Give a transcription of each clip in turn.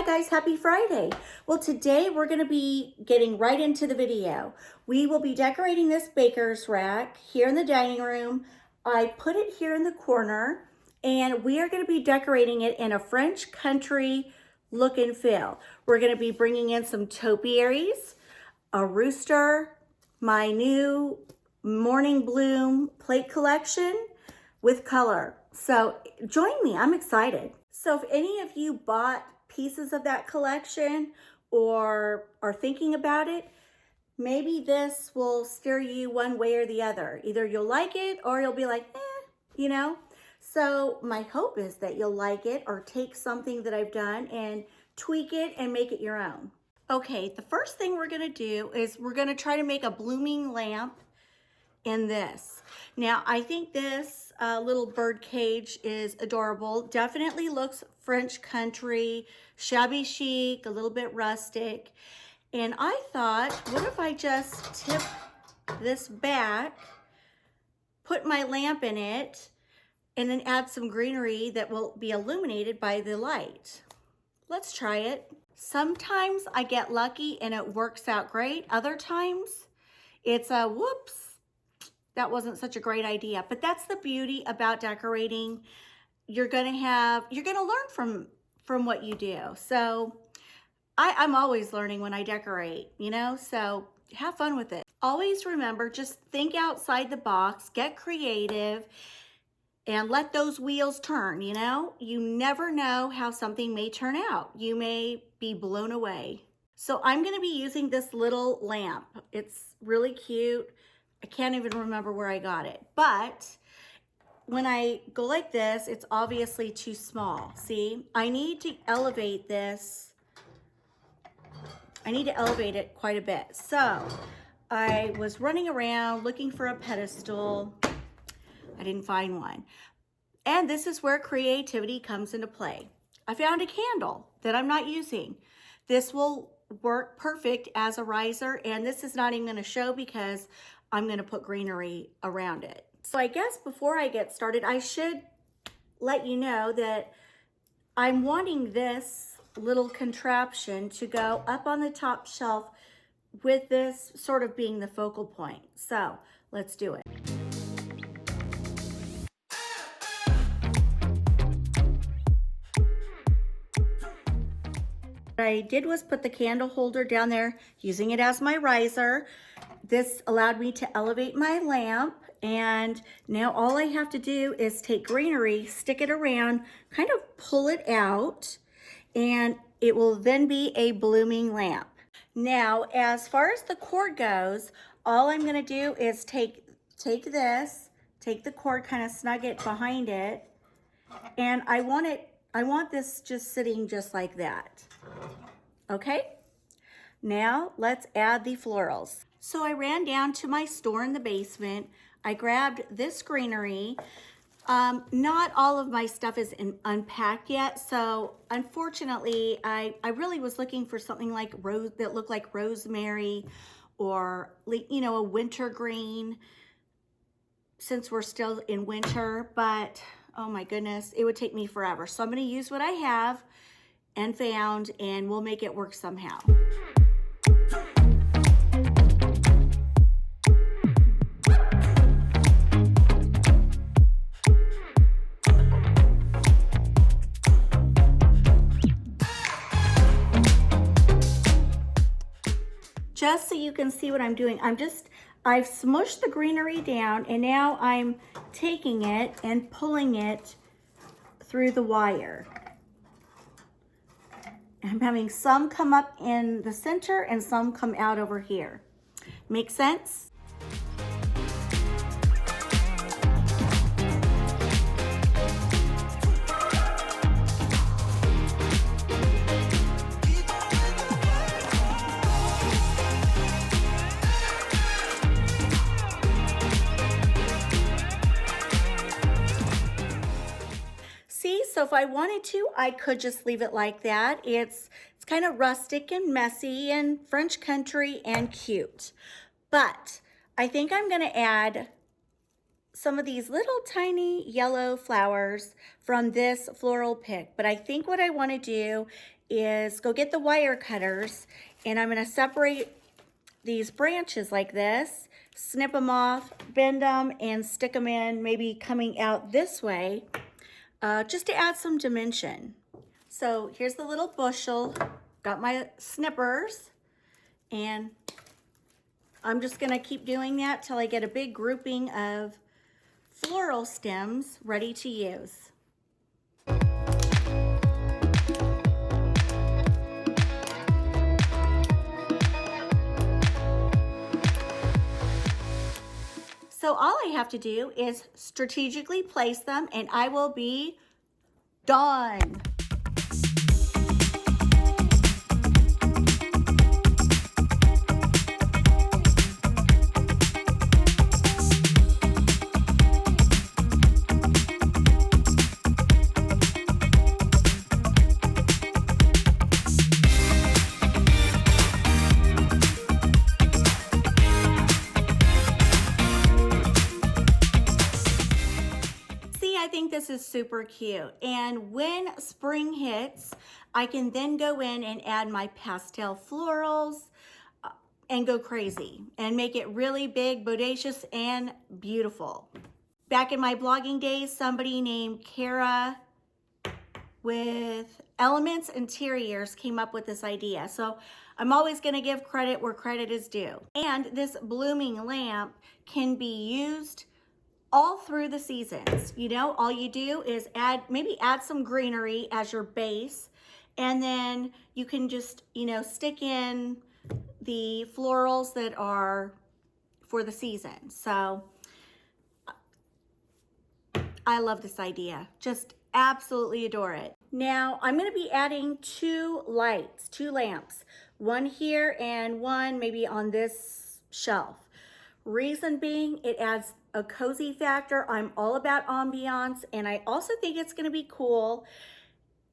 guys, happy Friday. Well, today we're going to be getting right into the video. We will be decorating this baker's rack here in the dining room. I put it here in the corner and we are going to be decorating it in a French country look and feel. We're going to be bringing in some topiaries, a rooster, my new Morning Bloom plate collection with color. So join me, I'm excited. So if any of you bought pieces of that collection or are thinking about it, maybe this will steer you one way or the other. Either you'll like it or you'll be like, you know? So my hope is that you'll like it or take something that I've done and tweak it and make it your own. Okay, the first thing we're gonna do is we're gonna try to make a blooming lamp in this. Now, I think this little bird cage is adorable. Definitely looks French country, shabby chic, a little bit rustic. And I thought, what if I just tip this back, put my lamp in it, and then add some greenery that will be illuminated by the light. Let's try it. Sometimes I get lucky and it works out great. Other times it's a whoops, that wasn't such a great idea. But that's the beauty about decorating. You're gonna learn from what you do. So I'm always learning when I decorate, you know? So have fun with it. Always remember, just think outside the box, get creative, and let those wheels turn, you know? You never know how something may turn out. You may be blown away. So I'm gonna be using this little lamp. It's really cute. I can't even remember where I got it, but when I go like this, it's obviously too small. See, I need to elevate this. I need to elevate it quite a bit. So I was running around looking for a pedestal. I didn't find one. And this is where creativity comes into play. I found a candle that I'm not using. This will work perfect as a riser, and this is not even gonna show because I'm gonna put greenery around it. So I guess before I get started, I should let you know that I'm wanting this little contraption to go up on the top shelf with this sort of being the focal point. So let's do it. What I did was put the candle holder down there, using it as my riser. This allowed me to elevate my lamp, and now all I have to do is take greenery, stick it around, kind of pull it out, and it will then be a blooming lamp. Now, as far as the cord goes, all I'm gonna do is take the cord, kind of snug it behind it, and I want this just sitting just like that. Okay? Now let's add the florals. So I ran down to my store in the basement. I grabbed this greenery. Not all of my stuff is unpacked yet, so unfortunately, I really was looking for something like rose that looked like rosemary or, you know, a winter green, since we're still in winter, but oh my goodness, it would take me forever. So I'm gonna use what I have and found, and we'll make it work somehow. Just so you can see what I'm doing, I've smushed the greenery down, and now I'm taking it and pulling it through the wire. I'm having some come up in the center and some come out over here. Make sense? So if I wanted to, I could just leave it like that. It's kind of rustic and messy and French country and cute. But I think I'm gonna add some of these little tiny yellow flowers from this floral pick. But I think what I want to do is go get the wire cutters, and I'm going to separate these branches like this, snip them off, bend them, and stick them in, maybe coming out this way, just to add some dimension. So here's the little bushel, got my snippers, and I'm just gonna keep doing that till I get a big grouping of floral stems ready to use. So all I have to do is strategically place them and I will be done. I think this is super cute, and when spring hits I can then go in and add my pastel florals and go crazy and make it really big, bodacious, and beautiful. Back in my blogging days, somebody named Kara with Elements Interiors came up with this idea, so I'm always going to give credit where credit is due. And this blooming lamp can be used all through the seasons. You know, all you do is maybe add some greenery as your base, and then you can just, you know, stick in the florals that are for the season. So I love this idea, just absolutely adore it. Now I'm going to be adding two lamps, one here and one maybe on this shelf. Reason being, it adds a cozy factor. I'm all about ambiance, and I also think it's going to be cool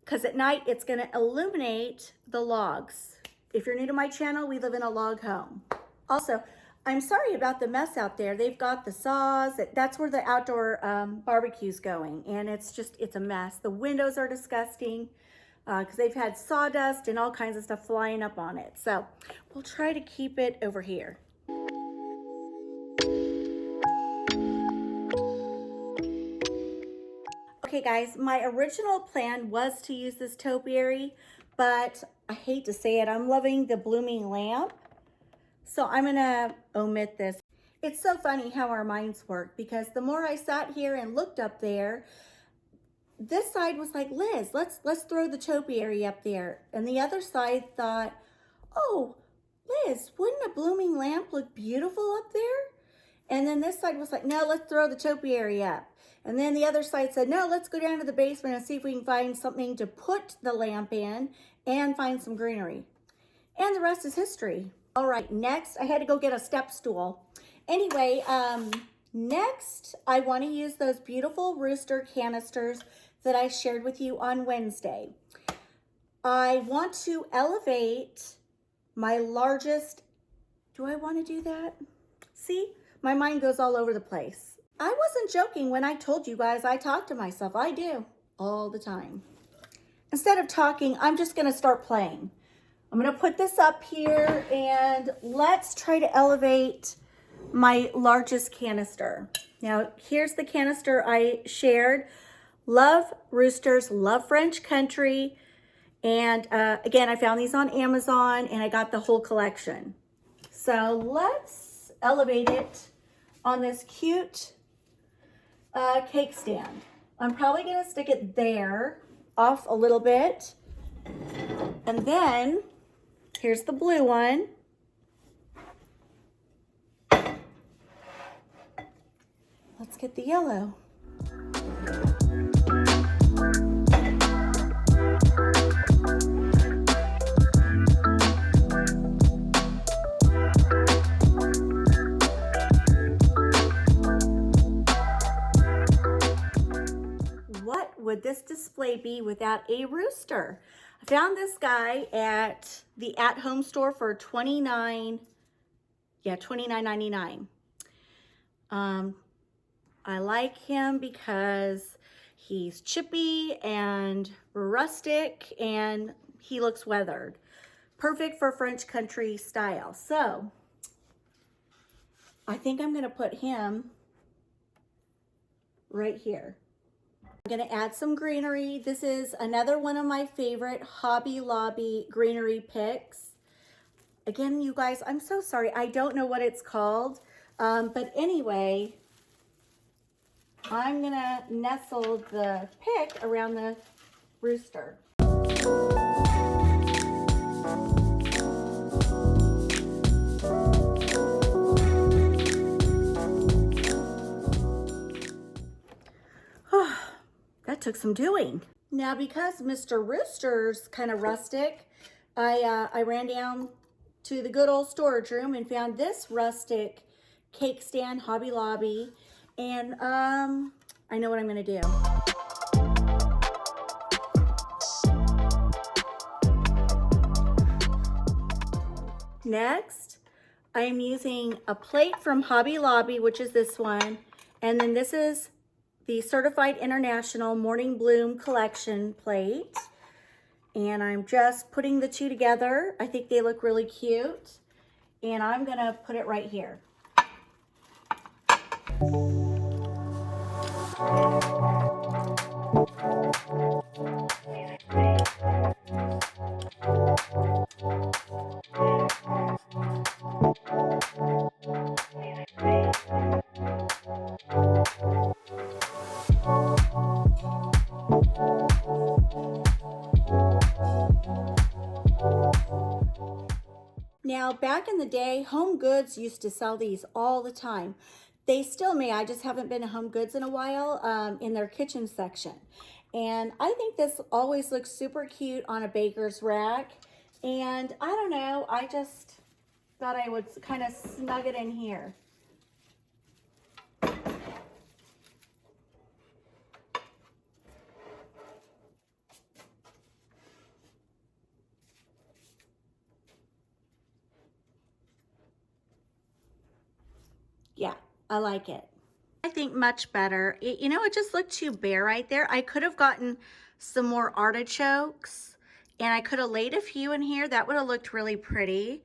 because at night it's going to illuminate the logs. If you're new to my channel, we live in a log home. Also, I'm sorry about the mess out there. They've got the saws. That's where the outdoor barbecue's going, and it's a mess. The windows are disgusting because they've had sawdust and all kinds of stuff flying up on it. So we'll try to keep it over here. Okay guys, my original plan was to use this topiary, but I hate to say it, I'm loving the blooming lamp. So I'm gonna omit this. It's so funny how our minds work, because the more I sat here and looked up there, this side was like, Liz, let's throw the topiary up there. And the other side thought, oh, Liz, wouldn't a blooming lamp look beautiful up there? And then this side was like, no, let's throw the topiary up. And then the other side said, no, let's go down to the basement and see if we can find something to put the lamp in and find some greenery. And the rest is history. All right, next, I had to go get a step stool. Anyway, next, I want to use those beautiful rooster canisters that I shared with you on Wednesday. I want to elevate my largest, do I want to do that? See, my mind goes all over the place. I wasn't joking when I told you guys I talk to myself. I do all the time. Instead of talking, I'm just going to start playing. I'm going to put this up here and let's try to elevate my largest canister. Now, here's the canister I shared. Love roosters, love French country. And again, I found these on Amazon and I got the whole collection. So let's elevate it on this cute cake stand. I'm probably going to stick it there off a little bit. And then here's the blue one. Let's get the yellow. What would this display be without a rooster? I found this guy at the at-home store for $29.99. I like him because he's chippy and rustic and he looks weathered. Perfect for French country style. So I think I'm gonna put him right here. I'm gonna add some greenery. This is another one of my favorite Hobby Lobby greenery picks. Again, you guys, I'm so sorry. I don't know what it's called. But anyway, I'm gonna nestle the pick around the rooster. That took some doing. Now, because Mr. Rooster's kind of rustic, I ran down to the good old storage room and found this rustic cake stand, Hobby Lobby, and I know what I'm gonna do. Next, I am using a plate from Hobby Lobby, which is this one, and then this is the Certified International Morning Bloom Collection plate. And I'm just putting the two together. I think they look really cute. And I'm gonna put it right here. Now, back in the day, Home Goods used to sell these all the time. They still may, I just haven't been to Home Goods in a while, in their kitchen section. And I think this always looks super cute on a baker's rack. And I don't know, I just thought I would kind of snug it in here. Yeah, I like it. I think much better. You know, it just looked too bare right there. I could have gotten some more artichokes and I could have laid a few in here. That would have looked really pretty.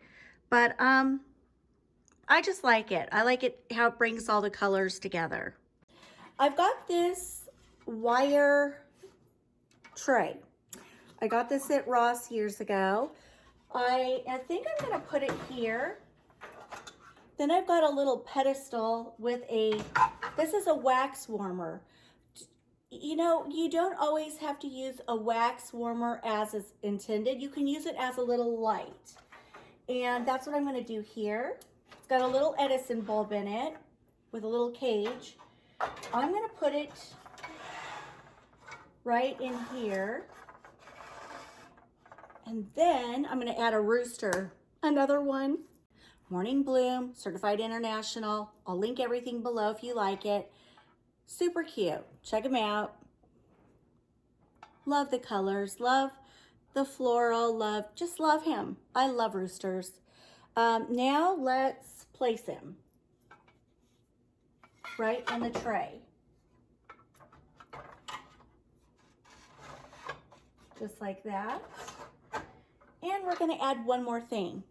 But I just like it. I like it how it brings all the colors together. I've got this wire tray. I got this at Ross years ago. I think I'm gonna put it here. Then I've got a little pedestal with this is a wax warmer. You know, you don't always have to use a wax warmer as is intended. You can use it as a little light. And that's what I'm gonna do here. It's got a little Edison bulb in it with a little cage. I'm gonna put it right in here. And then I'm gonna add a rooster, another one. Morning Bloom, Certified International. I'll link everything below if you like it. Super cute. Check them out. Love the colors. Love the floral. Just love him. I love roosters. Now let's place him right in the tray. Just like that. And we're going to add one more thing.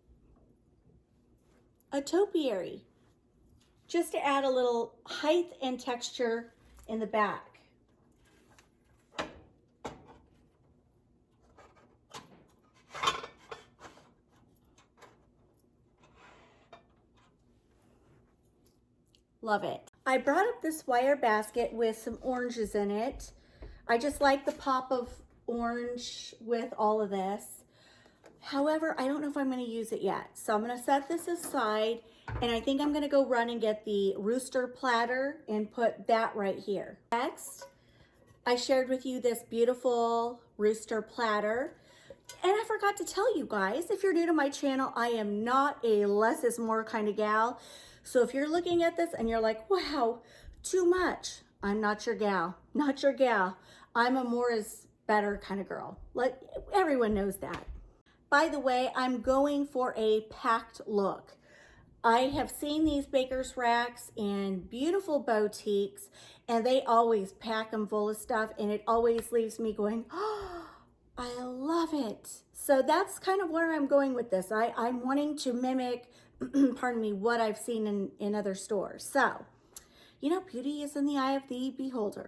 A topiary, just to add a little height and texture in the back. Love it. I brought up this wire basket with some oranges in it. I just like the pop of orange with all of this. However, I don't know if I'm going to use it yet. So I'm going to set this aside, and I think I'm going to go run and get the rooster platter and put that right here. Next, I shared with you this beautiful rooster platter. And I forgot to tell you guys, if you're new to my channel, I am not a less is more kind of gal. So if you're looking at this and you're like, wow, too much, I'm not your gal, not your gal. I'm a more is better kind of girl. Like, everyone knows that. By the way, I'm going for a packed look. I have seen these baker's racks in beautiful boutiques, and they always pack them full of stuff, and it always leaves me going, oh, I love it. So that's kind of where I'm going with this. I'm wanting to mimic, pardon me, what I've seen in other stores. So, you know, beauty is in the eye of the beholder.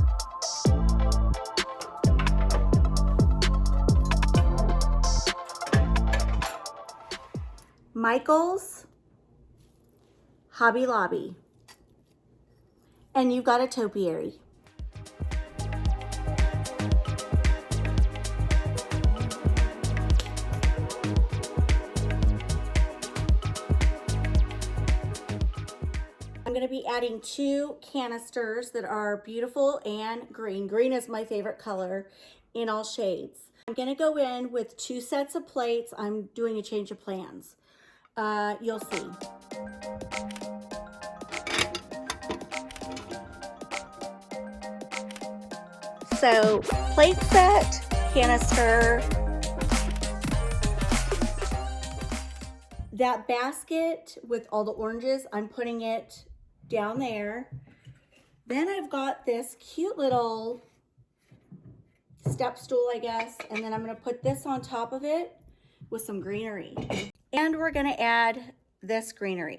Michael's, Hobby Lobby, and you've got a topiary. I'm going to be adding 2 canisters that are beautiful and green. Green is my favorite color in all shades. I'm going to go in with 2 sets of plates. I'm doing a change of plans. You'll see. So plate set, canister. That basket with all the oranges, I'm putting it down there. Then I've got this cute little step stool, I guess, and then I'm going to put this on top of it with some greenery. And we're going to add this greenery.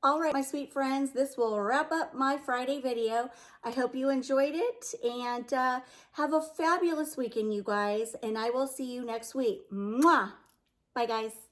All right, my sweet friends, this will wrap up my Friday video. I hope you enjoyed it, and have a fabulous weekend, you guys, and I will see you next week. Mwah! Bye, guys.